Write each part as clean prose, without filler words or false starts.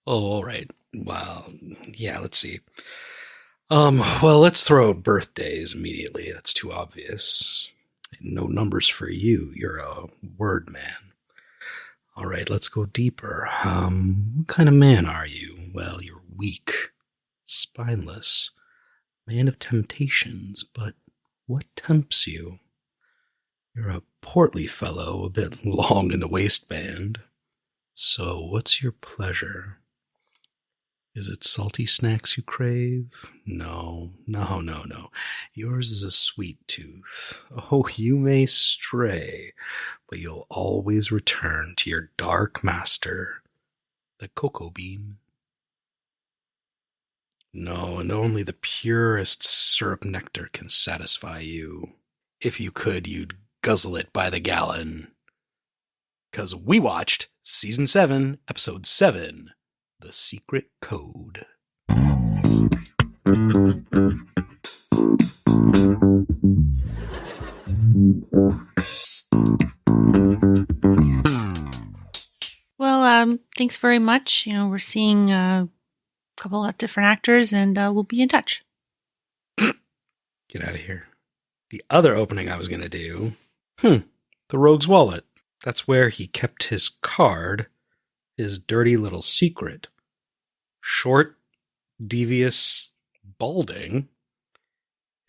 Oh, all right. Well, yeah, let's see. Well, let's throw out birthdays immediately. That's too obvious. No numbers for you. You're a word man. All right, let's go deeper. What kind of man are you? Well, you're weak, spineless, man of temptations, but what tempts you? You're a portly fellow, a bit long in the waistband. So, what's your pleasure? Is it salty snacks you crave? No. Yours is a sweet tooth. Oh, you may stray, but you'll always return to your dark master, the cocoa bean. No, and only the purest syrup nectar can satisfy you. If you could, you'd guzzle it by the gallon. 'Cause we watched Season 7, Episode 7, The Secret Code. Well, thanks very much. We're seeing a couple of different actors, and we'll be in touch. Get out of here. The other opening I was going to do, the Rogue's Wallet. That's where he kept his card, his dirty little secret. Short, devious, balding.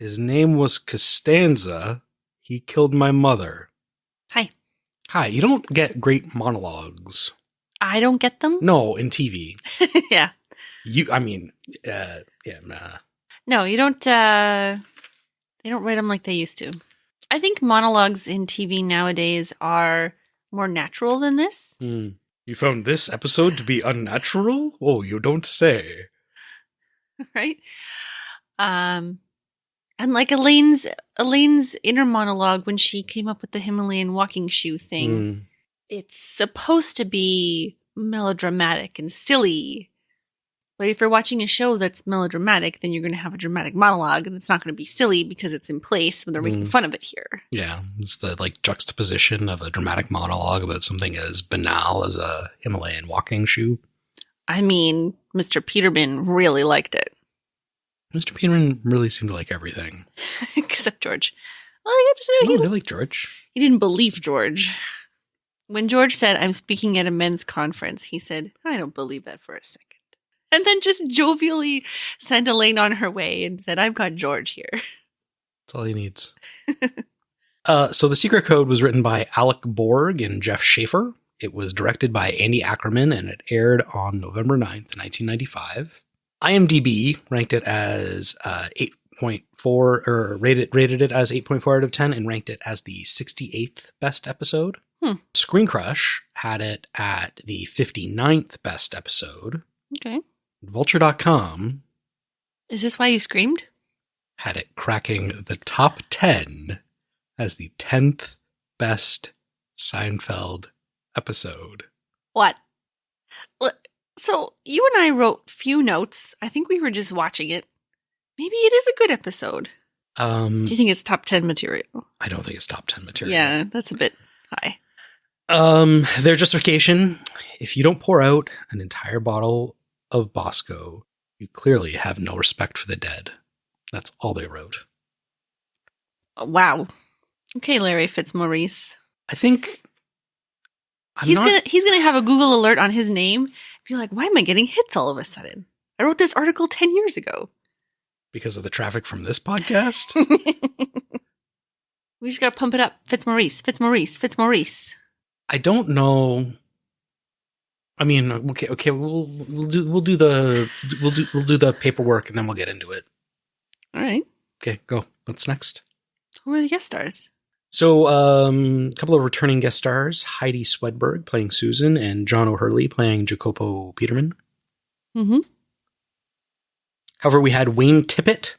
His name was Costanza. He killed my mother. Hi, you don't get great monologues. I don't get them? No, in TV. Yeah. Nah. No, you don't, they don't write them like they used to. I think monologues in TV nowadays are more natural than this. You found this episode to be unnatural? Oh, you don't say. Right? And like Elaine's inner monologue when she came up with the Himalayan walking shoe thing, it's supposed to be melodramatic and silly. But if you're watching a show that's melodramatic, then you're going to have a dramatic monologue, and it's not going to be silly because it's in place when they're making fun of it here. Yeah, it's the juxtaposition of a dramatic monologue about something as banal as a Himalayan walking shoe. I mean, Mr. Peterman really liked it. Mr. Peterman really seemed to like everything. Except George. Well, I got to say, I like George. He didn't believe George. When George said, "I'm speaking at a men's conference," he said, "I don't believe that for a second." And then just jovially sent Elaine on her way and said, "I've got George here." That's all he needs. So The Secret Code was written by Alec Borg and Jeff Schaefer. It was directed by Andy Ackerman, and it aired on November 9th, 1995. IMDb ranked it as 8.4, or rated it as 8.4 out of 10, and ranked it as the 68th best episode. Screen Crush had it at the 59th best episode. Okay. Vulture.com. Is this why you screamed? Had it cracking the top 10 as the 10th best Seinfeld episode. What? So you and I wrote few notes. I think we were just watching it. Maybe it is a good episode. Do you think it's top 10 material? I don't think it's top 10 material. Yeah, that's a bit high. Their justification: if you don't pour out an entire bottle of Bosco, you clearly have no respect for the dead. That's all they wrote. Wow. Okay, Larry Fitzmaurice. I think he's gonna have a Google alert on his name. Be like, why am I getting hits all of a sudden? I wrote this article 10 years ago. Because of the traffic from this podcast? We just gotta pump it up. Fitzmaurice. I don't know. I mean, okay. We'll do the paperwork and then we'll get into it. All right. Okay, go. What's next? Who are the guest stars? So, a couple of returning guest stars: Heidi Swedberg playing Susan, and John O'Hurley playing Jacopo Peterman. Mm-hmm. However, we had Wayne Tippett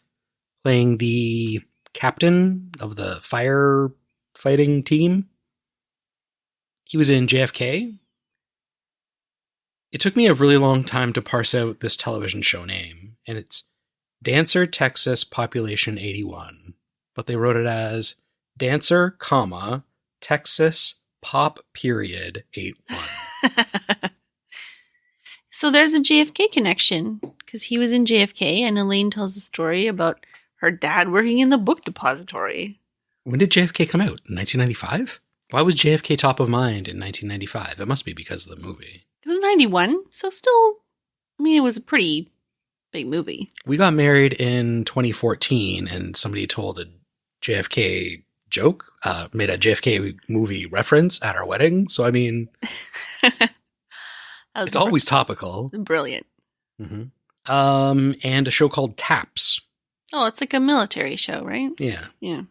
playing the captain of the firefighting team. He was in JFK. It took me a really long time to parse out this television show name, and it's Dancer, Texas, Population 81. But they wrote it as Dancer, comma, Texas, Pop, period, 81. So there's a JFK connection because he was in JFK and Elaine tells a story about her dad working in the book depository. When did JFK come out? 1995? Why was JFK top of mind in 1995? It must be because of the movie. It was 91, so still, I mean, it was a pretty big movie. We got married in 2014 and somebody told a JFK joke, made a JFK movie reference at our wedding. So, I mean, it's always topical. Brilliant. Mm-hmm. And a show called Taps. Oh, it's like a military show, right? Yeah. Yeah.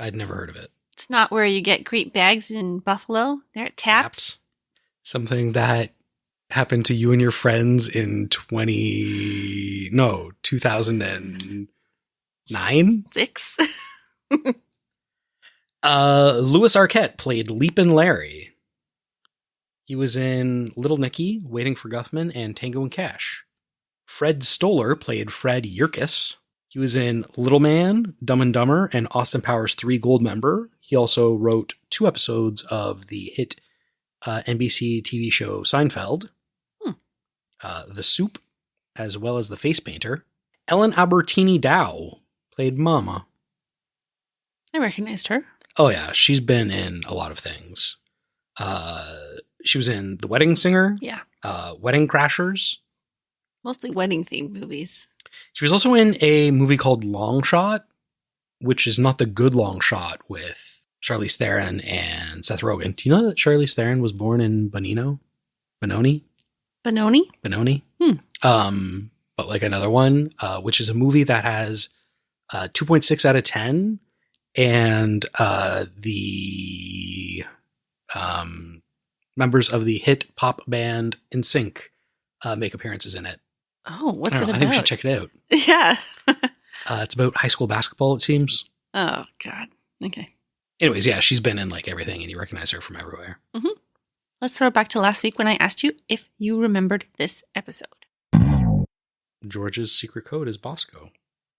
I'd never heard of it. It's not where you get great bags in Buffalo. They're at Taps. Something that happened to you and your friends in 2009? 6. Louis Arquette played Leapin' Larry. He was in Little Nicky, Waiting for Guffman, and Tango and Cash. Fred Stoller played Fred Yerkes. He was in Little Man, Dumb and Dumber, and Austin Powers 3 Goldmember. He also wrote 2 episodes of the hit NBC TV show Seinfeld. The Soup, as well as The Face Painter. Ellen Albertini Dow played Mama. I recognized her. Oh yeah, she's been in a lot of things. She was in The Wedding Singer. Yeah. Wedding Crashers. Mostly wedding-themed movies. She was also in a movie called Long Shot, which is not the good Long Shot with Charlize Theron and Seth Rogen. Do you know that Charlize Theron was born in Benoni? Benoni? But like another one, which is a movie that has 2.6 out of 10, and the members of the hit pop band NSYNC make appearances in it. Oh, what's it about? I think we should check it out. Yeah. It's about high school basketball, it seems. Oh, God. Okay. Anyways, yeah, she's been in like everything, and you recognize her from everywhere. Mm-hmm. Let's throw it back to last week when I asked you if you remembered this episode. George's secret code is Bosco.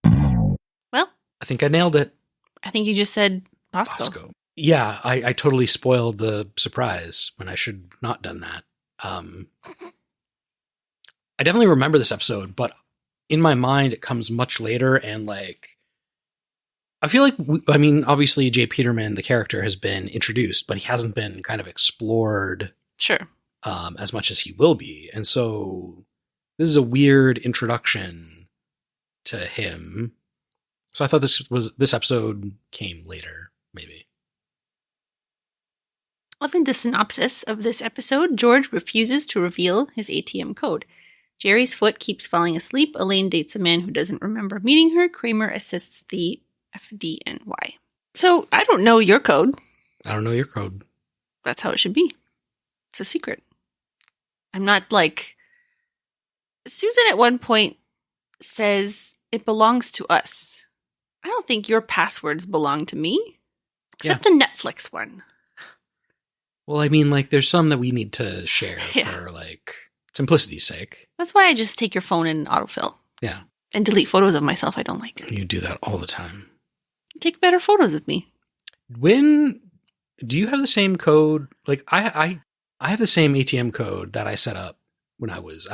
Well, I think I nailed it. I think you just said Bosco. Yeah, I totally spoiled the surprise when I should not done that. I definitely remember this episode, but in my mind, it comes much later. And like, I feel like, obviously Jay Peterman, the character, has been introduced, but he hasn't been kind of explored sure, as much as he will be. And so this is a weird introduction to him. So I thought this episode came later, maybe. In the synopsis of this episode, George refuses to reveal his ATM code. Jerry's foot keeps falling asleep. Elaine dates a man who doesn't remember meeting her. Kramer assists the FDNY. So I don't know your code. I don't know your code. That's how it should be. It's a secret. I'm not like... Susan at one point says it belongs to us. I don't think your passwords belong to me. Except the Netflix one. Well, I mean, like, there's some that we need to share for, like, simplicity's sake. That's why I just take your phone and autofill. Yeah. And delete photos of myself I don't like. You do that all the time. Take better photos of me. Do you have the same code? Like, I have the same ATM code that I set up when I was,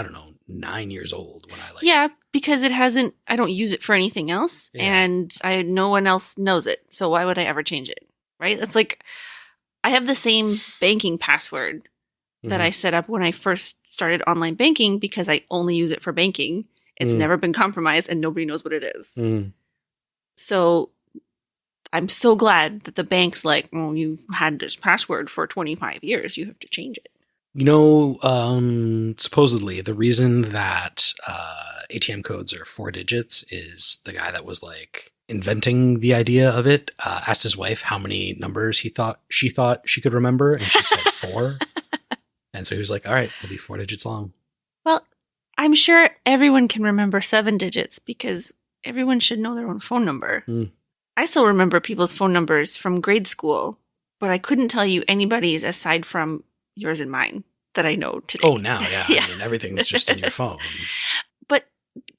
9 years old. Yeah, because I don't use it for anything else. Yeah. And no one else knows it. So why would I ever change it? Right? It's like, I have the same banking password that I set up when I first started online banking because I only use it for banking. It's never been compromised and nobody knows what it is. So I'm so glad that the bank's like, well, you've had this password for 25 years. You have to change it. Supposedly the reason that ATM codes are 4 digits is the guy that was like inventing the idea of it asked his wife how many numbers she thought she could remember, and she said 4. And so he was like, all right, it'll be 4 digits long. Well, I'm sure everyone can remember 7 digits because everyone should know their own phone number. I still remember people's phone numbers from grade school, but I couldn't tell you anybody's aside from yours and mine that I know today. Oh, now, yeah. Yeah. I mean, everything's just in your phone. But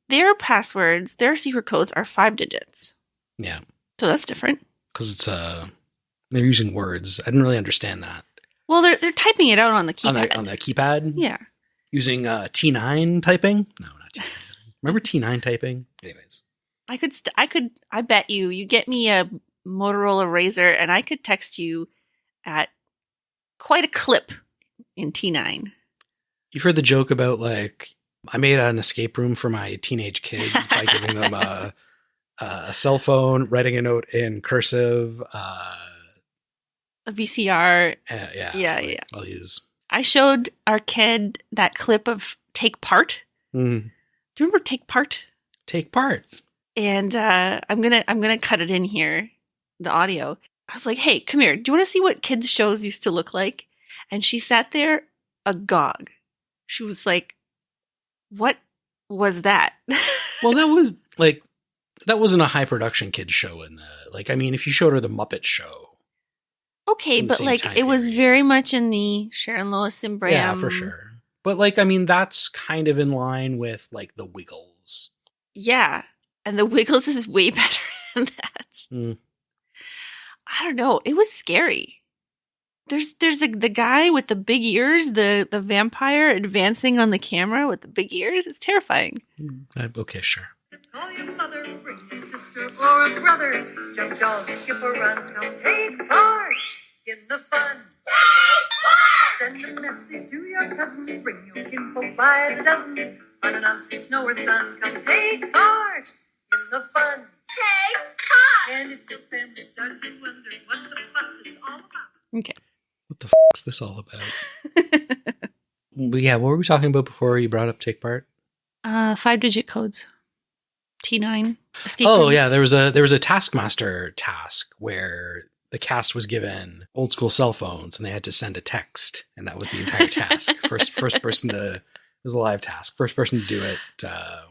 their passwords, their secret codes are 5 digits. Yeah. So that's different. Because it's they're using words. I didn't really understand that. Well, they're typing it out on the keypad. On the keypad? Yeah. Using T9 typing? No, not T9. Remember T9 typing? Anyways. I bet you get me a Motorola Razr and I could text you at quite a clip in T9. You've heard the joke about, like, I made an escape room for my teenage kids by giving them a cell phone, writing a note in cursive. A VCR. Yeah. I'll use. I showed our kid that clip of Take Part. Mm. Do you remember Take Part? Take Part. And I'm gonna cut it in here, the audio. I was like, hey, come here. Do you want to see what kids' shows used to look like? And she sat there agog. She was like, what was that? Well, that wasn't a high production kids show if you showed her the Muppet Show. Okay, but it was very much in the Sharon Lois and Bram. Yeah, for sure. But that's kind of in line with like the Wiggles. Yeah. And the Wiggles is way better than that. Mm. I don't know. It was scary. There's the guy with the big ears, the vampire advancing on the camera with the big ears. It's terrifying. Okay, sure. Call your mother, bring a sister or a brother. Jump, jog, skip or run, come take part in the fun. Send a message to your cousin, bring your kinfolk by the dozens. On and on through snow or sun, come take part in the fun. Take part! And if your family starts to wonder what the fuss is all about. Okay. What the is this all about? Yeah, what were we talking about before you brought up Take Part? 5-digit codes. T9. Escape Oh, rooms. yeah, there was a Taskmaster task where the cast was given old school cell phones and they had to send a text, and that was the entire task. First person to, it was a live task. First person to do it.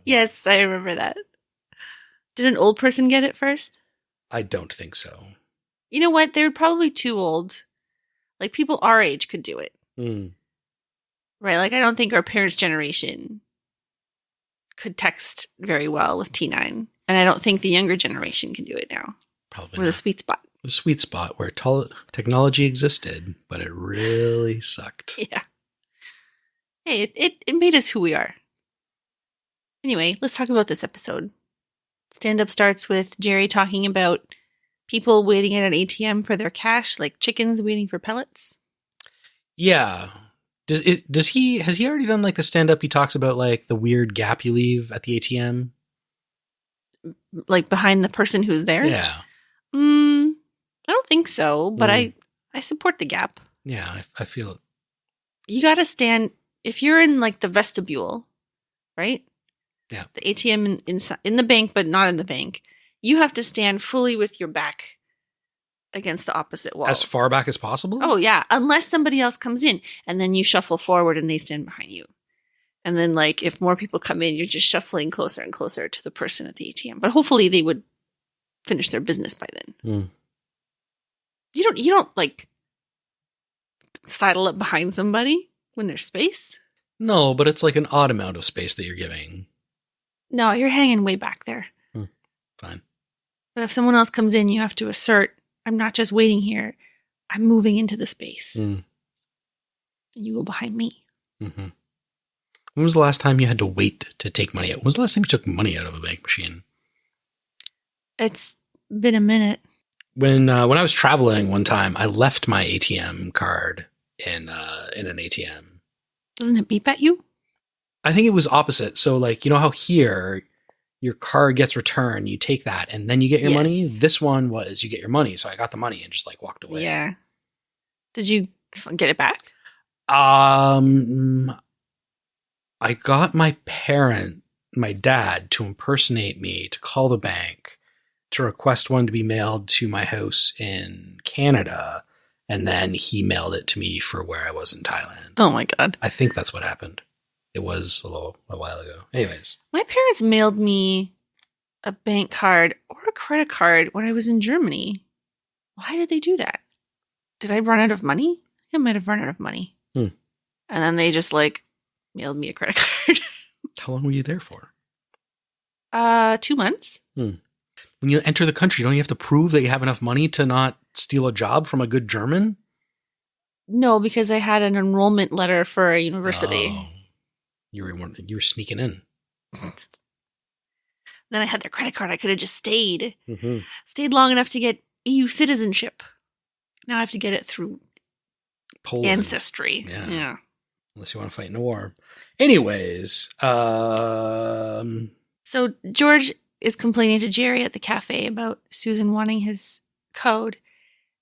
Yes, I remember that. Did an old person get it first? I don't think so. You know what? They're probably too old. Like, people our age could do it. Mm. Right? Like, I don't think our parents' generation could text very well with T9. And I don't think the younger generation can do it now. Probably with not. a sweet spot. The sweet spot where technology existed, but it really sucked. Yeah. Hey, it made us who we are. Anyway, let's talk about this episode. Stand-up starts with Jerry talking about people waiting at an ATM for their cash, like chickens waiting for pellets. Yeah. Has he already done like the stand-up he talks about, like the weird gap you leave at the ATM? Like behind the person who's there? Yeah. I don't think so, but I support the gap. Yeah, I feel it. You got to stand, if you're in like the vestibule, right? Yeah. The ATM in the bank, but not in the bank. You have to stand fully with your back against the opposite wall. As far back as possible? Oh, yeah. Unless somebody else comes in and then you shuffle forward and they stand behind you. And then like if more people come in, you're just shuffling closer and closer to the person at the ATM. But hopefully they would finish their business by then. Mm. You don't like sidle up behind somebody when there's space. No, but it's like an odd amount of space that you're giving. No, you're hanging way back there. Fine. But if someone else comes in, you have to assert, I'm not just waiting here. I'm moving into the space. Mm. And you go behind me. Mm-hmm. When was the last time you had to wait to take money out? When was the last time you took money out of a bank machine? It's been a minute. When I was traveling one time, I left my ATM card in an ATM. Doesn't it beep at you? I think it was opposite. So like, you know how here your card gets returned, you take that and then you get your money? This one was you get your money. So I got the money and just like walked away. Yeah. Did you get it back? I got my dad to impersonate me to call the bank to request one to be mailed to my house in Canada. And then he mailed it to me for where I was in Thailand. Oh my God. I think that's what happened. It was a while ago. Anyways. My parents mailed me a bank card or a credit card when I was in Germany. Why did they do that? Did I run out of money? I might have run out of money. And then they just like mailed me a credit card. How long were you there for? 2 months. When you enter the country, don't you have to prove that you have enough money to not steal a job from a good German? No, because I had an enrollment letter for a university. Oh. You were sneaking in. Then I had their credit card. I could have just stayed. Mm-hmm. Stayed long enough to get EU citizenship. Now I have to get it through Poland. ancestry. Yeah. Unless you want to fight in a war. Anyways, So George is complaining to Jerry at the cafe about Susan wanting his code.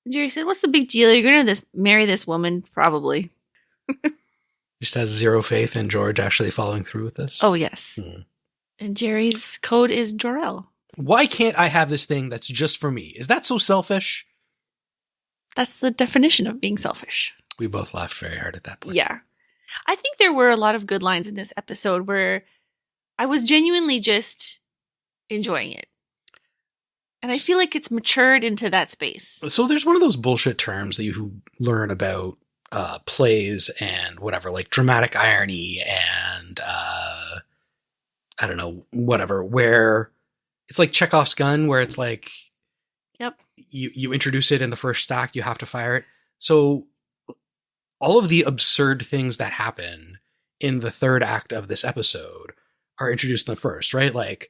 And Jerry said, "What's the big deal? You're going to marry this woman, probably." just has zero faith in George actually following through with this. Oh, yes. And Jerry's code is Jor-El. Why can't I have this thing that's just for me? Is that so selfish? That's the definition of being selfish. We both laughed very hard at that point. Yeah. I think there were a lot of good lines in this episode where I was genuinely just enjoying it. And I feel like it's matured into that space. So there's one of those bullshit terms that you learn about plays and whatever, like dramatic irony and I don't know, whatever, where it's like Chekhov's gun, where it's like, yep, you introduce it in the first act, you have to fire it. So all of the absurd things that happen in the third act of this episode are introduced in the first, right? Like,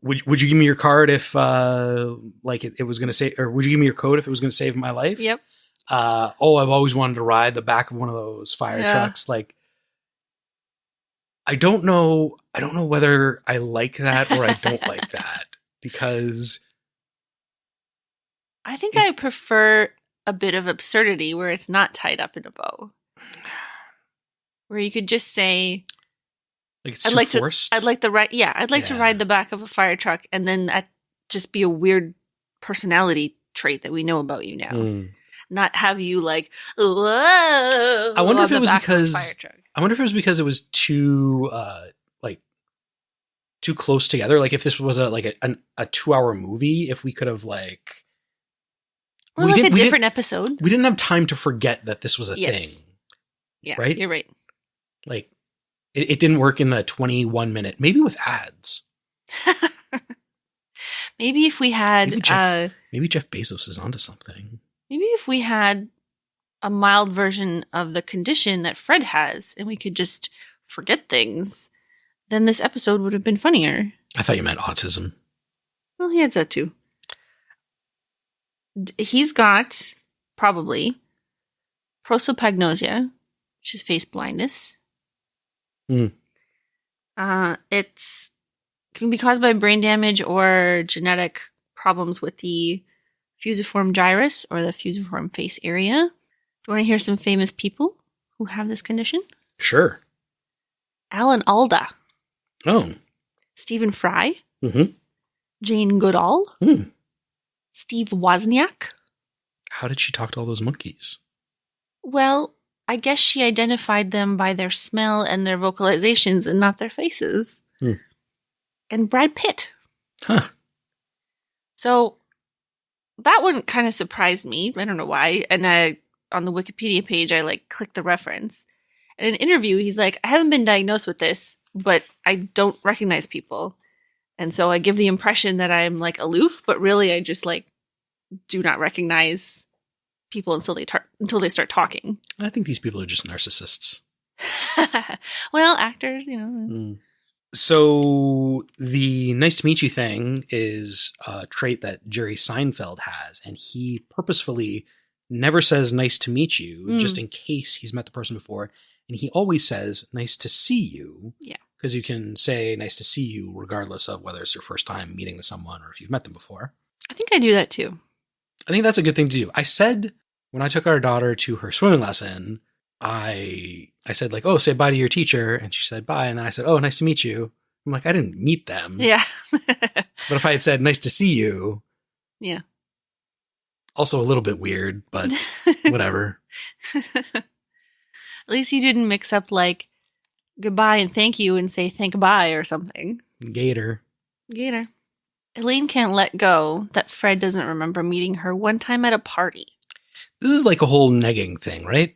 would you give me your card if like it was going to say, or would you give me your code if it was going to save my life? Yep. I've always wanted to ride the back of one of those fire trucks. Like, I don't know whether I like that or I don't like that, because I think I prefer a bit of absurdity where it's not tied up in a bow. Where you could just say, like, it's too forced. I'd like to ride the back of a fire truck, and then that just be a weird personality trait that we know about you now. Not have you like, whoa. I wonder if it was because it was too too close together. Like, if this was a 2-hour movie, if we could have like, or like a different episode. We didn't have time to forget that this was a thing. Yeah, right. You're right. Like, it didn't work in the 21-minute. Maybe with ads. Maybe if we had maybe Jeff Bezos is onto something. Maybe if we had a mild version of the condition that Fred has and we could just forget things, then this episode would have been funnier. I thought you meant autism. Well, he has that too. He's got, probably, prosopagnosia, which is face blindness. It's can be caused by brain damage or genetic problems with the fusiform gyrus, or the fusiform face area. Do you want to hear some famous people who have this condition? Sure. Alan Alda. Oh. Stephen Fry. Mm-hmm. Jane Goodall. Steve Wozniak. How did she talk to all those monkeys? Well, I guess she identified them by their smell and their vocalizations and not their faces. And Brad Pitt. Huh. So that one kind of surprised me. I don't know why. And on the Wikipedia page, I clicked the reference. In an interview, he's like, I haven't been diagnosed with this, but I don't recognize people. And so I give the impression that I'm aloof, but really I just do not recognize people until they start talking. I think these people are just narcissists. Well, actors, you know. So the nice to meet you thing is a trait that Jerry Seinfeld has, and he purposefully never says nice to meet you, just in case he's met the person before. And he always says nice to see you. Yeah. Because you can say nice to see you regardless of whether it's your first time meeting someone or if you've met them before. I think I do that too. I think that's a good thing to do. I said, when I took our daughter to her swimming lesson, I said oh, say bye to your teacher. And she said bye. And then I said, oh, nice to meet you. I'm like, I didn't meet them. Yeah. But if I had said nice to see you. Yeah. Also a little bit weird, but whatever. At least you didn't mix up goodbye and thank you and say thank bye or something. Gator. Elaine can't let go that Fred doesn't remember meeting her one time at a party. This is like a whole negging thing, right?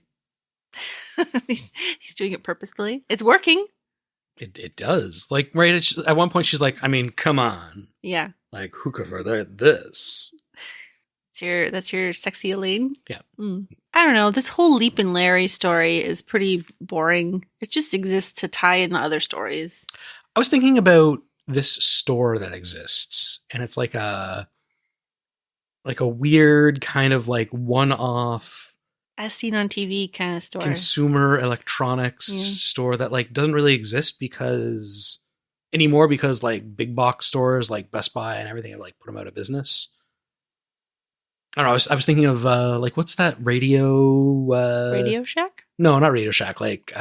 He's doing it purposefully. It's working. It does. Right at one point she's like, I mean, come on. Yeah. Who could forget this? That's your sexy Elaine? Yeah. I don't know. This whole Leap and Larry story is pretty boring. It just exists to tie in the other stories. I was thinking about this store that exists, and it's like a weird kind of like one-off As seen on TV kind of store. consumer electronics store that like doesn't really exist anymore because like big box stores like Best Buy and everything have like put them out of business. I don't know. I was thinking of like what's that Radio Shack? No, not Radio Shack. Like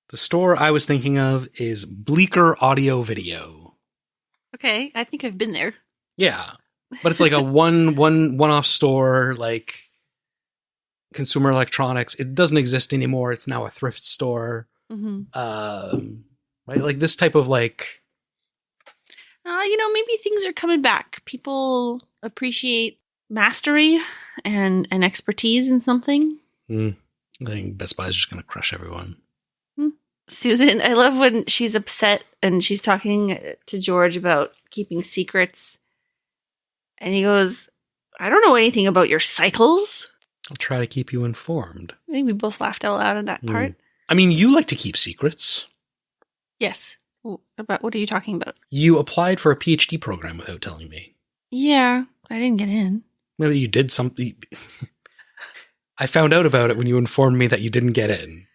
the store I was thinking of is Bleecker Audio Video. Okay, I think I've been there. Yeah, but it's like a one-off store, like consumer electronics. It doesn't exist anymore. It's now a thrift store. Mm-hmm. Right, like this type of like. Maybe things are coming back. People appreciate mastery and expertise in something. I think Best Buy is just going to crush everyone. Susan, I love when she's upset and she's talking to George about keeping secrets. And he goes, I don't know anything about your cycles. I'll try to keep you informed. I think we both laughed out loud at that part. I mean, you like to keep secrets. Yes. About what are you talking about? You applied for a PhD program without telling me. Yeah, I didn't get in. Maybe you did something. I found out about it when you informed me that you didn't get in.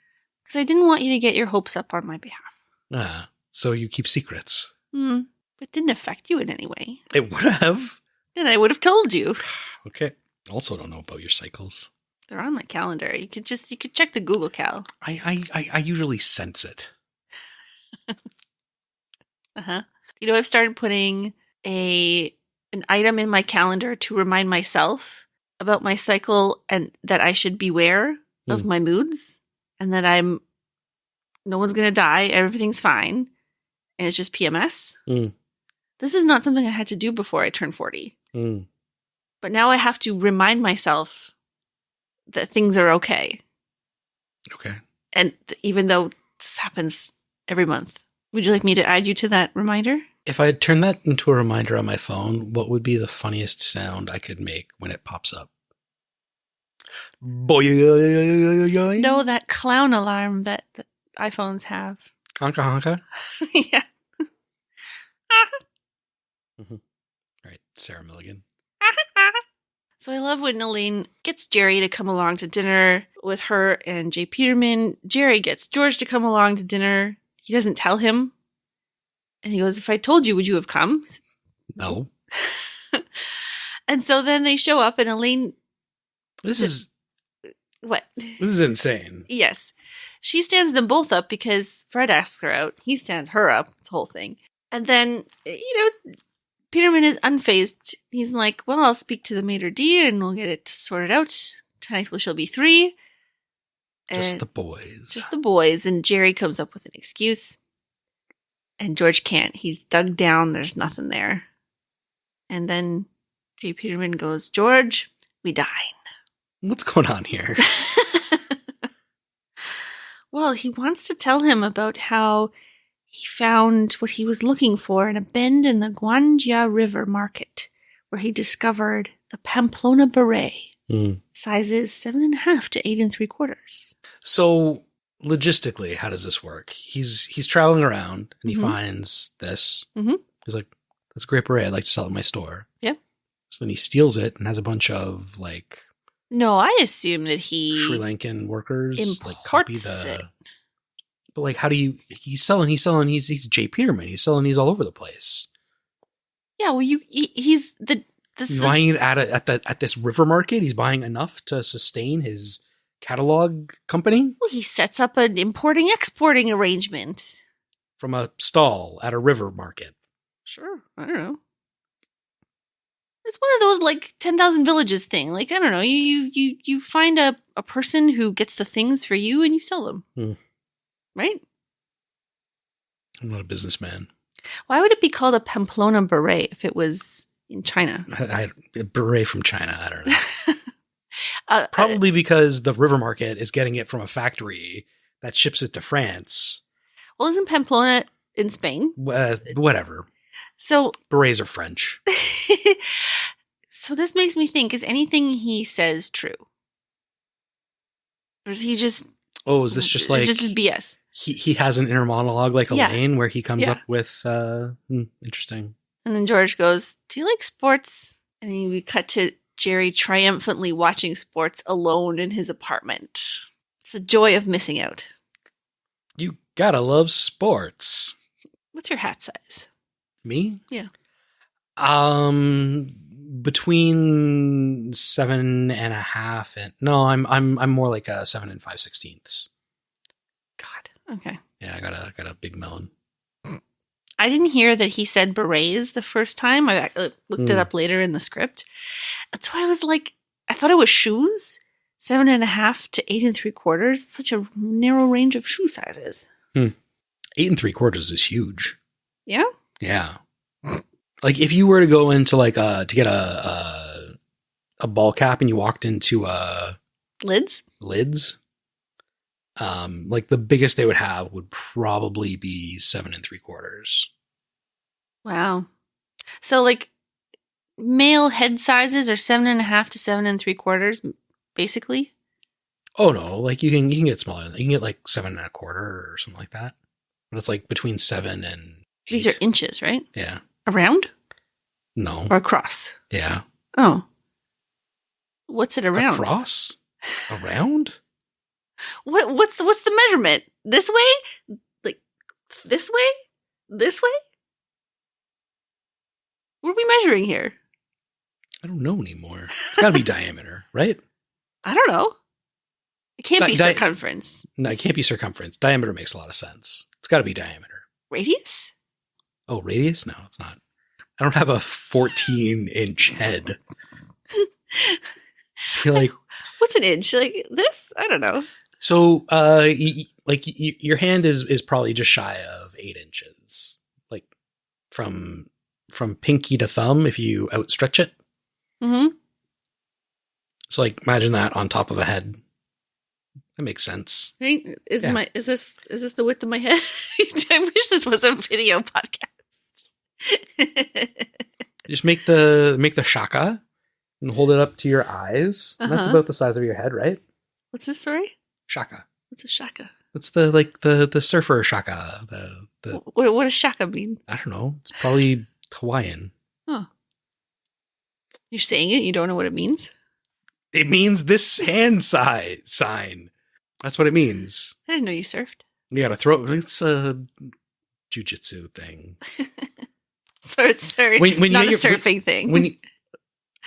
Because I didn't want you to get your hopes up on my behalf. So you keep secrets. It didn't affect you in any way. It would have. Then I would have told you. Okay. Also don't know about your cycles. They're on my calendar. You could check the Google Cal. I usually sense it. I've started putting an item in my calendar to remind myself about my cycle and that I should beware of my moods and that no one's going to die. Everything's fine. And it's just PMS. This is not something I had to do before I turned 40. But now I have to remind myself that things are okay. Okay. And even though this happens every month, would you like me to add you to that reminder? If I turn that into a reminder on my phone, what would be the funniest sound I could make when it pops up? Boy. No, that clown alarm that the iPhones have. Honka honka? Yeah. Right. Sarah Milligan. So I love when Elaine gets Jerry to come along to dinner with her and Jay Peterman. Jerry gets George to come along to dinner. He doesn't tell him. And he goes, if I told you, would you have come? No. And so then they show up and Elaine... What? This is insane. Yes. She stands them both up because Fred asks her out. He stands her up. It's the whole thing. And then, Peterman is unfazed. He's like, well, I'll speak to the maitre d' and we'll get it sorted out. Tonight she'll be 3. Just the boys. Just the boys. And Jerry comes up with an excuse. And George can't. He's dug down. There's nothing there. And then Jay Peterman goes, George, we dine. What's going on here? Well, he wants to tell him about how he found what he was looking for in a bend in the Guanjia River market, where he discovered the Pamplona beret, sizes 7.5 to 8 3/4. So logistically, how does this work? He's traveling around and he finds this. He's like, "That's a great beret. I'd like to sell it in my store." Yeah. So then he steals it and has a bunch of like. No, I assume that he Sri Lankan workers imports like copy it. But like, how do you? He's selling. He's Jay Peterman. He's selling these all over the place. Yeah, well, he's buying it at this river market. He's buying enough to sustain his catalog company. Well, he sets up an importing-exporting arrangement from a stall at a river market. Sure, I don't know. It's one of those like 10,000 villages thing. Like, I don't know. You find a person who gets the things for you and you sell them. Right? I'm not a businessman. Why would it be called a Pamplona beret if it was in China? A beret from China. I don't know. Probably because the river market is getting it from a factory that ships it to France. Well, isn't Pamplona in Spain? Whatever. So berets are French. So this makes me think, is anything he says true? Or is he just... Oh, is this just like... It's just BS. He has an inner monologue like Yeah. Elaine where he comes Yeah. up with... interesting. And then George goes, do you like sports? And then we cut to Jerry triumphantly watching sports alone in his apartment. It's the joy of missing out. You gotta love sports. What's your hat size? Me? Yeah. Between 7.5 and... No, I'm more like a 7 5/16. God. Okay. Yeah, I got a big melon. I didn't hear that he said berets the first time. I looked it up later in the script. That's why I was like, I thought it was shoes. 7.5 to 8 3/4. Such a narrow range of shoe sizes. 8 3/4 is huge. Yeah? Yeah. Like if you were to go into like to get a ball cap and you walked into Lids? Like the biggest they would have would probably be 7 3/4. Wow. So like male head sizes are 7.5 to 7 3/4, basically. Oh no, like you can get smaller than that. You can get like 7 1/4 or something like that. But it's like between 7 and 8. These are inches, right? Yeah. Around? No. Or across? Yeah. Oh. What's it around? Across? Around? What's the measurement? This way? Like this way? This way? What are we measuring here? I don't know anymore. It's got to be diameter, right? I don't know. It can't be circumference. No, it can't be circumference. Diameter makes a lot of sense. It's got to be diameter. Radius? Oh, radius? No, it's not. I don't have a 14-inch head. You're like, what's an inch? Like this? I don't know. So, your hand is probably just shy of 8 inches, like from pinky to thumb if you outstretch it. Mm-hmm. So, like, imagine that on top of a head. That makes sense. Right? Is this the width of my head? I wish this was a video podcast. Just make the shaka and hold it up to your eyes. And that's about the size of your head, right? What's this, sorry? Shaka. What's a shaka? It's the surfer shaka. What does shaka mean? I don't know. It's probably Hawaiian. Oh. You're saying it, you don't know what it means? It means this hand sign. That's what it means. I didn't know you surfed. You gotta throw. It's a jujitsu thing. Sorry. It's not a surfing thing.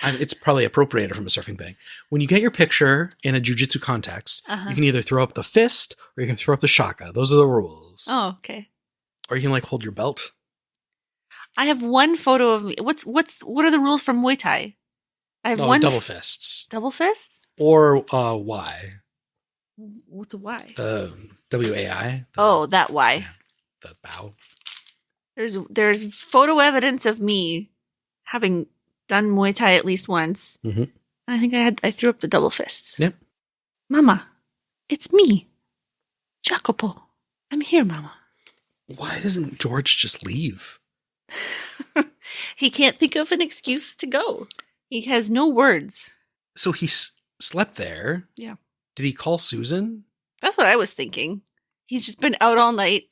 It's probably appropriated from a surfing thing. When you get your picture in a jujitsu context, you can either throw up the fist or you can throw up the shaka. Those are the rules. Oh, okay. Or you can like hold your belt. I have one photo of me. What are the rules from Muay Thai? I have one double fists. Double fists? Or Y. What's a Y? The WAI. That Y. Yeah, the bow. There's photo evidence of me having done Muay Thai at least once. Mm-hmm. And I think I threw up the double fists. Yep. Mama, it's me. Jacopo. I'm here, Mama. Why doesn't George just leave? He can't think of an excuse to go. He has no words. So he slept there. Yeah. Did he call Susan? That's what I was thinking. He's just been out all night.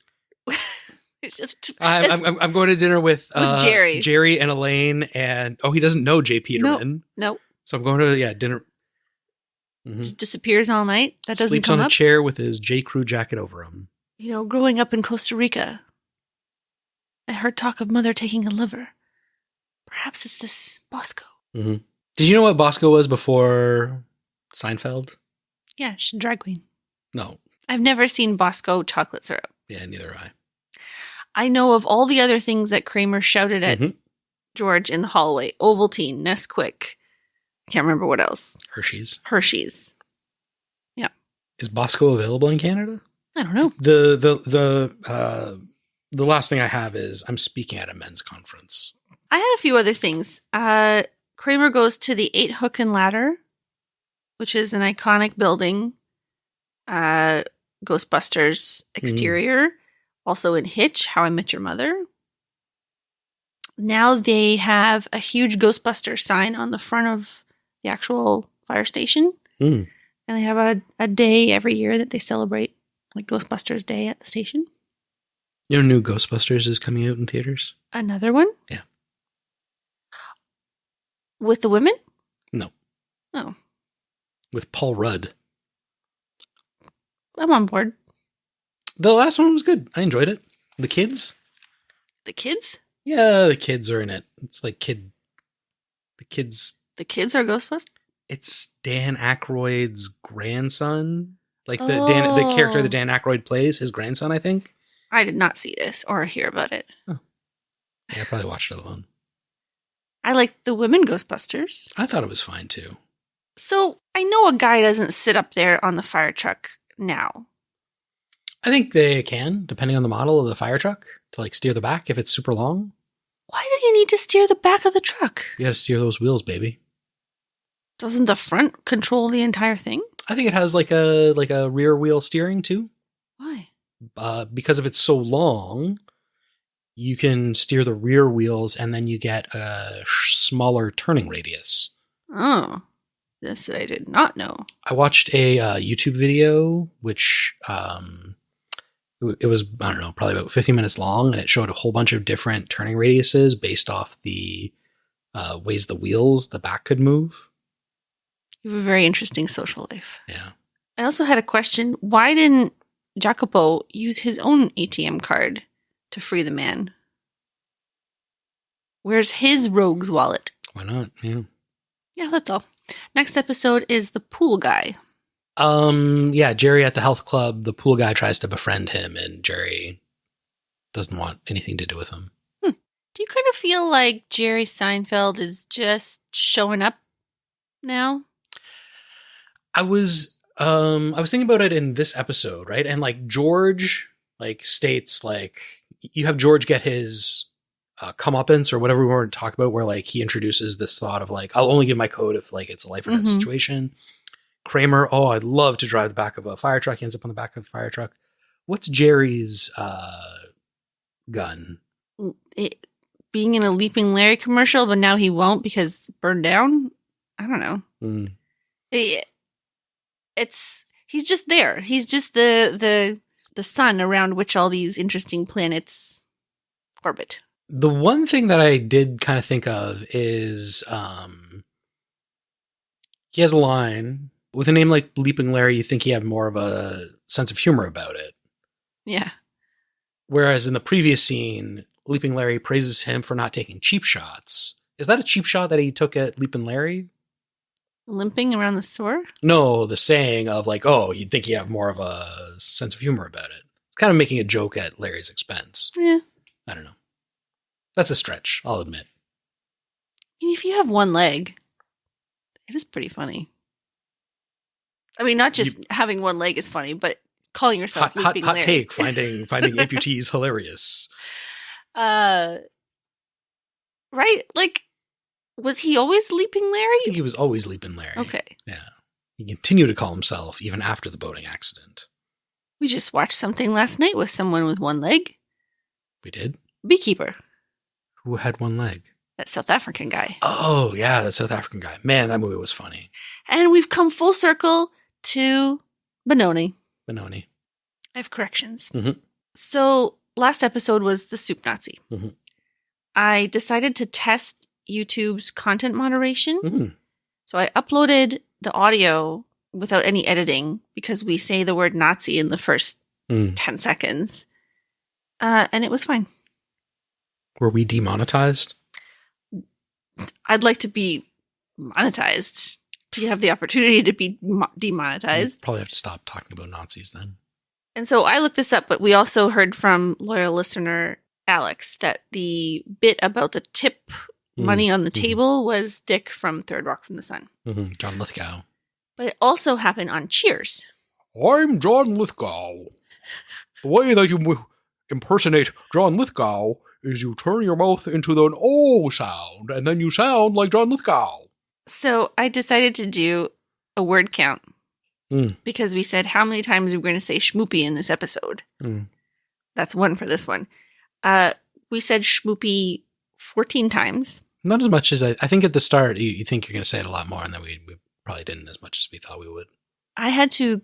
I'm going to dinner with Jerry and Elaine, and he doesn't know Jay Peterman. No. So I'm going to dinner. Mm-hmm. Just disappears all night. That doesn't Sleeps come on up. a chair with his J. Crew jacket over him. Growing up in Costa Rica, I heard talk of mother taking a liver. Perhaps it's this Bosco. Mm-hmm. Did you know what Bosco was before Seinfeld? Yeah, she's a drag queen. No. I've never seen Bosco chocolate syrup. Yeah, neither have I. I know of all the other things that Kramer shouted at George in the hallway. Ovaltine, Nesquik. Can't remember what else. Hershey's. Yeah. Is Bosco available in Canada? I don't know. The last thing I have is I'm speaking at a men's conference. I had a few other things. Kramer goes to the 8 Hook and Ladder, which is an iconic building. Ghostbusters exterior. Also in Hitch, How I Met Your Mother. Now they have a huge Ghostbuster sign on the front of the actual fire station. And they have a day every year that they celebrate, like Ghostbusters Day at the station. You know, new Ghostbusters is coming out in theaters? Another one? Yeah. With the women? No. Oh. With Paul Rudd. I'm on board. The last one was good. I enjoyed it. The kids? The kids? Yeah, the kids are in it. It's like the kids. The kids are Ghostbusters? It's Dan Aykroyd's grandson. Like the character that Dan Aykroyd plays, his grandson, I think. I did not see this or hear about it. Oh. Yeah, I probably watched it alone. I like the women Ghostbusters. I thought it was fine too. So I know a guy doesn't sit up there on the fire truck now. I think they can, depending on the model of the fire truck, to like steer the back if it's super long. Why do you need to steer the back of the truck? You gotta steer those wheels, baby. Doesn't the front control the entire thing? I think it has like a rear wheel steering too. Why? Because if it's so long, you can steer the rear wheels and then you get a smaller turning radius. Oh, this I did not know. I watched a YouTube video, which it was, I don't know, probably about 50 minutes long, and it showed a whole bunch of different turning radiuses based off the ways the back could move. You have a very interesting social life. Yeah. I also had a question. Why didn't Jacopo use his own ATM card to free the man? Where's his rogue's wallet? Why not? Yeah. Yeah, that's all. Next episode is the pool guy. Yeah, Jerry at the health club, the pool guy tries to befriend him and Jerry doesn't want anything to do with him. Do you kind of feel like Jerry Seinfeld is just showing up now? I was thinking about it in this episode, right? And like George states like you have George get his comeuppance or whatever we want to talk about, where like he introduces this thought of like, I'll only give my code if like it's a life or death situation. Kramer, oh, I'd love to drive the back of a fire truck. He ends up on the back of a fire truck. What's Jerry's gun? Being in a Leaping Larry commercial, but now he won't because it's burned down? I don't know. He's just there. He's just the sun around which all these interesting planets orbit. The one thing that I did kind of think of is he has a line. With a name like Leaping Larry, you think he had more of a sense of humor about it. Yeah. Whereas in the previous scene, Leaping Larry praises him for not taking cheap shots. Is that a cheap shot that he took at Leaping Larry? Limping around the store? No, the saying of like, oh, you'd think you have more of a sense of humor about it. It's kind of making a joke at Larry's expense. Yeah. I don't know. That's a stretch, I'll admit. I mean, if you have one leg, it is pretty funny. I mean, not just having one leg is funny, but calling yourself Leaping Larry. Hot take, finding amputees hilarious. Right? Like, was he always Leaping Larry? I think he was always Leaping Larry. Okay. Yeah. He continued to call himself even after the boating accident. We just watched something last night with someone with one leg. We did? Beekeeper. Who had one leg? That South African guy. Oh, yeah, that South African guy. Man, that movie was funny. And we've come full circle to Benoni. Benoni. I have corrections. Mm-hmm. So last episode was the Soup Nazi. Mm-hmm. I decided to test YouTube's content moderation. Mm-hmm. So I uploaded the audio without any editing because we say the word Nazi in the first 10 seconds. And it was fine. Were we demonetized? I'd like to be monetized to have the opportunity to be demonetized. We'll probably have to stop talking about Nazis then. And so I looked this up, but we also heard from loyal listener Alex that the bit about the tip money on the table was Dick from Third Rock from the Sun. Mm-hmm. John Lithgow. But it also happened on Cheers. I'm John Lithgow. The way that you impersonate John Lithgow is you turn your mouth into an O sound, and then you sound like John Lithgow. So I decided to do a word count because we said how many times we're going to say schmoopy in this episode. That's one for this one. We said schmoopy 14 times. Not as much as I think at the start you think you're going to say it a lot more, and then we probably didn't as much as we thought we would. I had to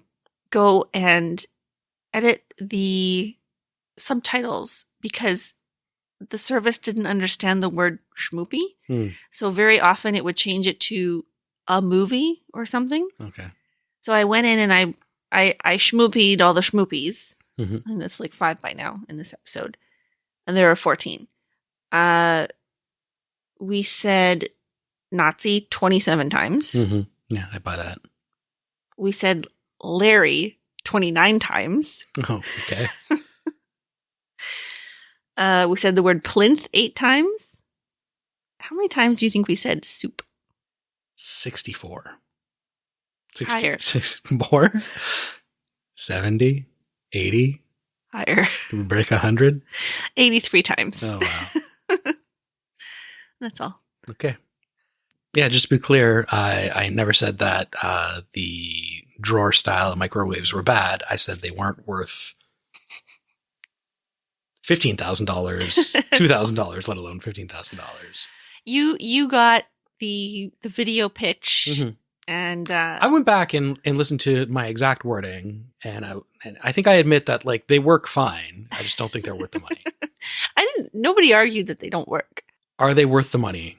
go and edit the subtitles because the service didn't understand the word schmoopy. So very often it would change it to a movie or something. Okay. So I went in and I schmoopied all the schmoopies. Mm-hmm. And it's like 5 by now in this episode. And there are 14. We said Nazi 27 times. Mm-hmm. Yeah, I buy that. We said Larry 29 times. Oh, okay. We said the word plinth 8 times. How many times do you think we said soup? 64. Higher. More? 70? 80? Higher. Did we break 100? 83 times. Oh, wow. That's all. Okay. Yeah, just to be clear, I never said that the drawer style microwaves were bad. I said they weren't worth $15,000, $2,000, let alone $15,000. You got the video pitch, Mm-hmm. and I went back and listened to my exact wording, and I think I admit that like they work fine. I just don't think they're worth the money. Nobody argued that they don't work. Are they worth the money?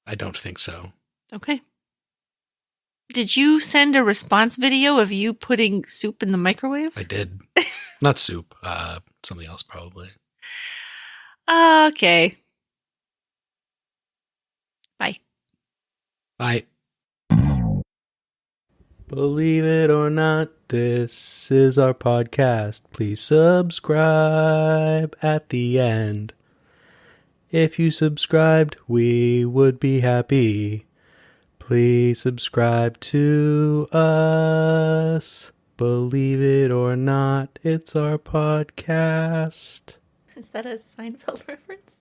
I don't think so. Okay. Did you send a response video of you putting soup in the microwave? I did. Not soup. Something else probably. Okay. Bye. Bye. Believe it or not, this is our podcast. Please subscribe at the end. If you subscribed, we would be happy. Please subscribe to us. Believe it or not, it's our podcast. Is that a Seinfeld reference?